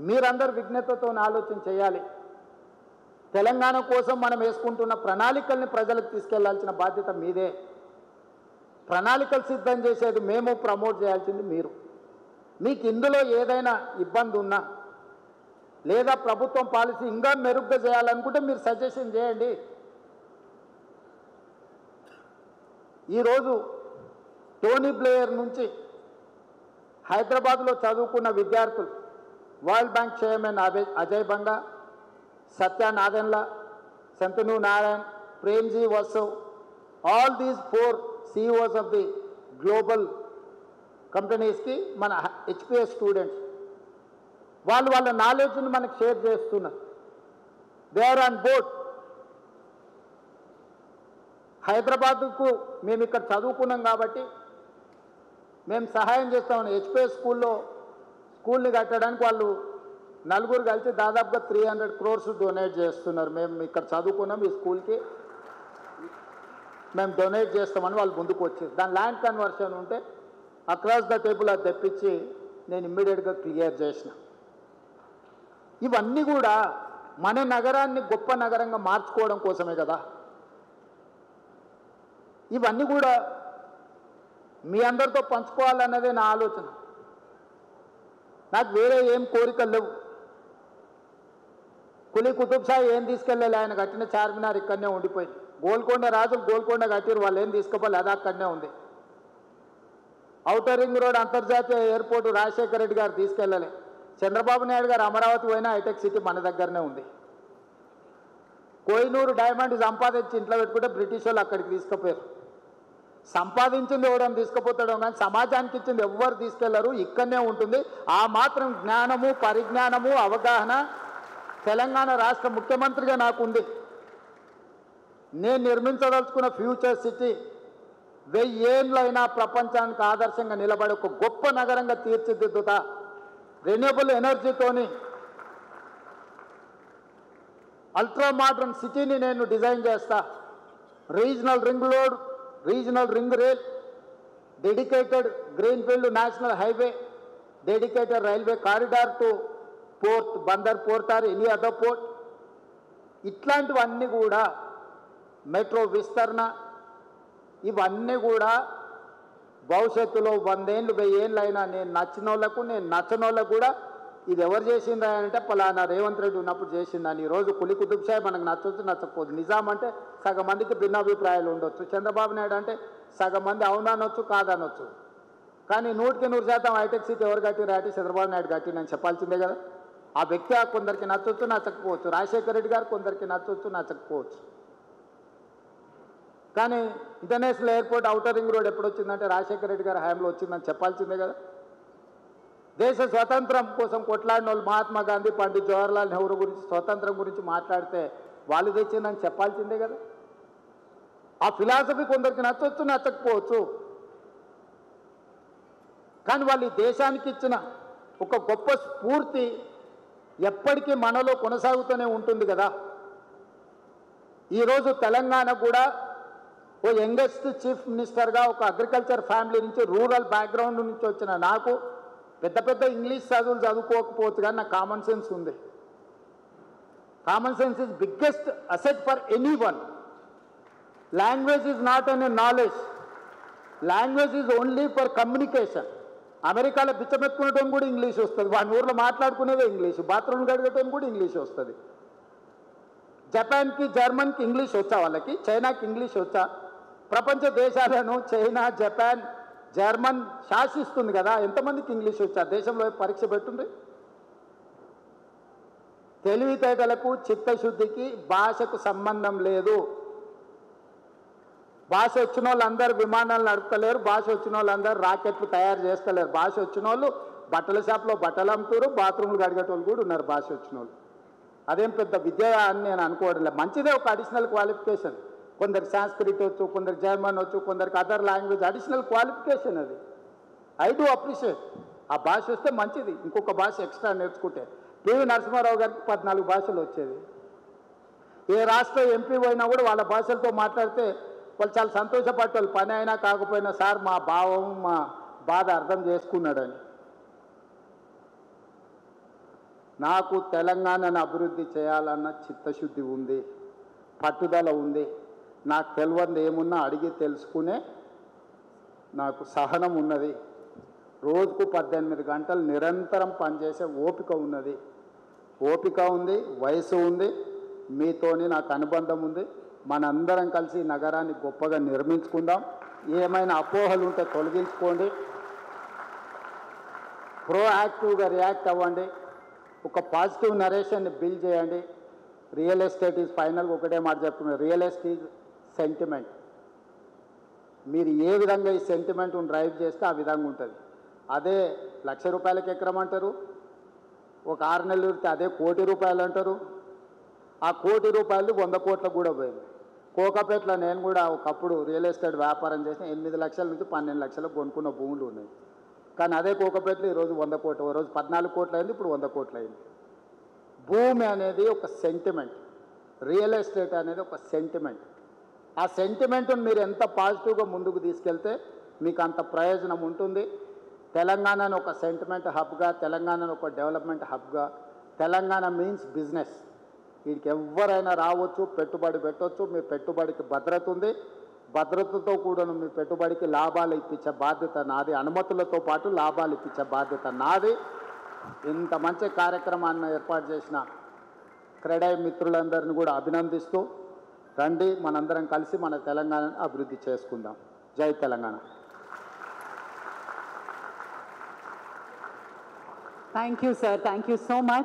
మీరందరూ విజ్ఞతతో ఆలోచన చేయాలి. తెలంగాణ కోసం మనం వేసుకుంటున్న ప్రణాళికల్ని ప్రజలకు తీసుకెళ్లాల్సిన బాధ్యత మీదే. ప్రణాళికలు సిద్ధం చేసేది మేము, ప్రమోట్ చేయాల్సింది మీరు. మీకు ఇందులో ఏదైనా ఇబ్బంది ఉన్నా లేదా ప్రభుత్వం పాలసీ ఇంకా మెరుగ్గా చేయాలనుకుంటే మీరు సజెషన్ చేయండి. ఈరోజు టోనీ బ్లేయర్ నుంచి హైదరాబాద్లో చదువుకున్న విద్యార్థులు, world bank chairman Ajay Banga, Satya Nadella, Shantanu Narayen, Premji Vasav, all these 4 CEOs of the global కంపెనీస్కి మన HPS స్టూడెంట్స్ వాళ్ళ నాలెడ్జ్ని మనకు షేర్ చేస్తున్నారు. They are on board. హైదరాబాద్కు మేము ఇక్కడ చదువుకున్నాం కాబట్టి మేము సహాయం చేస్తామని HPS స్కూల్ని కట్టడానికి వాళ్ళు నలుగురు కలిసి దాదాపుగా 300 crores డొనేట్ చేస్తున్నారు. మేము ఇక్కడ చదువుకున్నాం, ఈ స్కూల్కి మేము డొనేట్ చేస్తామని వాళ్ళు ముందుకు వచ్చారు. దాని ల్యాండ్ కన్వర్షన్ ఉంటే అక్రాస్ ద టేబుల్ అది తెప్పించి నేను ఇమ్మీడియట్గా క్లియర్ చేసిన. ఇవన్నీ కూడా మన నగరాన్ని గొప్ప నగరంగా మార్చుకోవడం కోసమే కదా. ఇవన్నీ కూడా మీ అందరితో పంచుకోవాలన్నదే నా ఆలోచన. నాకు వేరే ఏం కోరికలు లేవు. కులీ కుతుబ్ షా ఏం తీసుకెళ్ళాలి, ఆయన కట్టిన చార్మినార్ ఇక్కడనే ఉండిపోయింది. గోల్కొండ రాజులు గోల్కొండ కట్టిరు, వాళ్ళు ఏం తీసుకోవాలి, అది అక్కడనే ఉంది. ఔటర్ రింగ్ రోడ్ అంతర్జాతీయ ఎయిర్పోర్టు రాజశేఖర రెడ్డి గారు తీసుకెళ్ళాలి. చంద్రబాబు నాయుడు గారు అమరావతి పోయినా హైటెక్ సిటీ మన దగ్గరనే ఉంది. కోహినూరు డైమండ్ సంపాదించి ఇంట్లో పెట్టుకుంటే బ్రిటిష్ వాళ్ళు అక్కడికి తీసుకుపోయారు. సంపాదించింది ఎవడని తీసుకుపోతాడో కానీ సమాజానికి ఇచ్చింది ఎవ్వరు తీసుకెళ్లరు, ఇక్కడనే ఉంటుంది. ఆ మాత్రం జ్ఞానము, పరిజ్ఞానము, అవగాహన తెలంగాణ రాష్ట్ర ముఖ్యమంత్రిగా నాకుంది. నేను నిర్మించదలుచుకున్న ఫ్యూచర్ సిటీ 1000 ఏళ్ళైనా ప్రపంచానికి ఆదర్శంగా నిలబడి ఒక గొప్ప నగరంగా తీర్చిదిద్దుతా. రెన్యూబుల్ ఎనర్జీతోని అల్ట్రా మోడర్న్ సిటీని నేను డిజైన్ చేస్తా. Regional ring road, regional ring rail, dedicated greenfield national highway, dedicated railway corridor to port, Bandar port or any other port, ఇట్లాంటివన్నీ కూడా మెట్రో విస్తరణ, ఇవన్నీ కూడా భవిష్యత్తులో 100 ఏళ్ళు 1000 ఏళ్ళు అయినా నేను నచ్చిన వాళ్ళకు, నేను నచ్చని వాళ్ళకు కూడా ఇది ఎవరు చేసిందా అంటే పలానా రేవంత్ రెడ్డి ఉన్నప్పుడు చేసిందని. ఈరోజు కులీ కుతుబ్ షా మనకు నచ్చవచ్చు, నచ్చకపోదు. నిజాం అంటే సగం మందికి భిన్నాభిప్రాయాలు ఉండొచ్చు. చంద్రబాబు నాయుడు అంటే సగం మంది అవుననొచ్చు, కాదనొచ్చు. కానీ 100కి 100% హైటెక్ సిటీ ఎవరు కట్టిరా అంటే చంద్రబాబు నాయుడు కట్టినని చెప్పాల్సిందే కదా. ఆ వ్యక్తి కొందరికి నచ్చవచ్చు, నచ్చకపోవచ్చు. రాజశేఖర రెడ్డి గారు కొందరికి నచ్చవచ్చు, నచ్చకపోవచ్చు. కానీ international airport outer ring road ఎప్పుడు వచ్చిందంటే రాజశేఖర రెడ్డి గారి హయాంలో వచ్చిందని చెప్పాల్సిందే కదా. దేశ స్వతంత్రం కోసం కొట్లాడిన వాళ్ళు మహాత్మా గాంధీ, పండిత్ జవహర్లాల్ నెహ్రూ గురించి, స్వతంత్రం గురించి మాట్లాడితే వాళ్ళు తెచ్చిందని చెప్పాల్సిందే కదా. ఆ ఫిలాసఫీ కొందరికి నచ్చవచ్చు, నచ్చకపోవచ్చు. కానీ వాళ్ళు ఈ దేశానికి ఇచ్చిన ఒక గొప్ప స్ఫూర్తి ఎప్పటికీ మనలో కొనసాగుతూనే ఉంటుంది కదా. ఈరోజు తెలంగాణ కూడా ఓ యంగెస్ట్ చీఫ్ మినిస్టర్గా ఒక అగ్రికల్చర్ ఫ్యామిలీ నుంచి, రూరల్ బ్యాక్గ్రౌండ్ నుంచి వచ్చిన నాకు పెద్ద పెద్ద ఇంగ్లీష్ చదువులు చదువుకోకపోవచ్చు కానీ నాకు కామన్ సెన్స్ ఉంది. Common sense is biggest asset for any one. Language is not an knowledge, language is only for communication. అమెరికాలో బిచ్చమెత్తుకునేటోని కూడా ఇంగ్లీష్ వస్తుంది, వాడి ఊర్లో మాట్లాడుకునేదే ఇంగ్లీష్, బాత్రూమ్ కడిగేటోని కూడా ఇంగ్లీష్ వస్తుంది. జపాన్కి, జర్మన్కి ఇంగ్లీష్ వచ్చా, వాళ్ళకి చైనాకి ఇంగ్లీష్ వచ్చా? ప్రపంచ దేశాలను చైనా, జపాన్, జర్మన్ శాసిస్తుంది కదా, ఎంతమందికి ఇంగ్లీష్ వచ్చా? దేశంలో పరీక్ష పెట్టుంది. తెలివితేటలకు, చిత్తశుద్ధికి భాషకు సంబంధం లేదు. భాష వచ్చిన వాళ్ళందరూ విమానాలు నడుపుతలేరు, భాష వచ్చిన వాళ్ళందరూ రాకెట్లు తయారు చేస్తలేరు. భాష వచ్చిన వాళ్ళు బట్టల షాప్లో బట్టలు అమ్ముతారు, బాత్రూమ్లు కడిగేటోళ్ళు కూడా ఉన్నారు భాష వచ్చిన వాళ్ళు. అదేం పెద్ద విద్య అని నేను అనుకోవడం లేదు. మంచిదే, ఒక అడిషనల్ క్వాలిఫికేషన్. కొందరికి సాంస్క్రిట్ వచ్చు, కొందరికి జర్మన్ వచ్చు, కొందరికి అదర్ లాంగ్వేజ్, అడిషనల్ క్వాలిఫికేషన్ అది. I do appreciate. ఆ భాష వస్తే మంచిది, ఇంకొక భాష ఎక్స్ట్రా నేర్చుకుంటే. పివి నరసింహారావు గారికి 14 భాషలు వచ్చేది. ఏ రాష్ట్ర ఎంపీ పోయినా కూడా వాళ్ళ భాషలతో మాట్లాడితే వాళ్ళు చాలా సంతోషపడేవాళ్ళు. పని అయినా కాకపోయినా సార్ మా భావం, మా బాధ అర్థం చేసుకున్నాడని. నాకు తెలంగాణను అభివృద్ధి చేయాలన్న చిత్తశుద్ధి ఉంది, పట్టుదల ఉంది. నాకు తెలియదు ఏమున్నా అడిగి తెలుసుకునే నాకు సహనం ఉన్నది. రోజుకు 18 గంటలు నిరంతరం పనిచేసే ఓపిక ఉన్నది. ఓపిక ఉంది, వయసు ఉంది, మీతోని నాకు అనుబంధం ఉంది. మనందరం కలిసి నగరాన్ని గొప్పగా నిర్మించుకుందాం. ఏమైనా అపోహలు ఉంటే తొలగించుకోండి, ప్రోయాక్టివ్గా రియాక్ట్ అవ్వండి, ఒక పాజిటివ్ నరేషన్ని బిల్డ్ చేయండి. రియల్ ఎస్టేట్ ఈజ్ ఫైనల్గా ఒకటే మాట చెప్తున్నారు, రియల్ ఎస్టేట్ ఈజ్ సెంటిమెంట్. మీరు ఏ విధంగా ఈ సెంటిమెంట్ని డ్రైవ్ చేస్తే ఆ విధంగా ఉంటుంది. అదే ₹1,00,000 ఎకరం అంటారు, ఒక 6 నెలలు ఉడితే అదే ₹1,00,00,000 అంటారు. ఆ ₹1,00,00,000 100 కోట్లకు కూడా పోయింది. కోకాపేటలో నేను కూడా ఒకప్పుడు రియల్ ఎస్టేట్ వ్యాపారం చేసిన 8 లక్షల నుంచి 12 లక్షలకు కొనుక్కున్న భూములు ఉన్నాయి. కానీ అదే కోకాపేటలో ఈరోజు 100 కోట్లు, రోజు 14 కోట్లు అయింది, ఇప్పుడు 100 కోట్లు అయింది. భూమి అనేది ఒక సెంటిమెంట్, రియల్ ఎస్టేట్ అనేది ఒక సెంటిమెంట్. ఆ సెంటిమెంట్ని మీరు ఎంత పాజిటివ్గా ముందుకు తీసుకెళ్తే మీకు అంత ప్రయోజనం ఉంటుంది. తెలంగాణను ఒక సెంటిమెంట్ హబ్గా, తెలంగాణను ఒక డెవలప్మెంట్ హబ్గా, తెలంగాణ మీన్స్ బిజినెస్. వీడికి ఎవరైనా రావచ్చు, పెట్టుబడి పెట్టవచ్చు. మీ పెట్టుబడికి భద్రత ఉంది, భద్రతతో కూడా మీ పెట్టుబడికి లాభాలు ఇప్పించే బాధ్యత నాది, అనుమతులతో పాటు లాభాలు ఇప్పించే బాధ్యత నాది. ఇంత మంచి కార్యక్రమాన్ని ఏర్పాటు చేసిన క్రెడై మిత్రులందరిని కూడా అభినందిస్తూ రండి మనందరం కలిసి మన తెలంగాణను అభివృద్ధి చేసుకుందాం. జై Telangana. Thank you, sir. Thank you so much.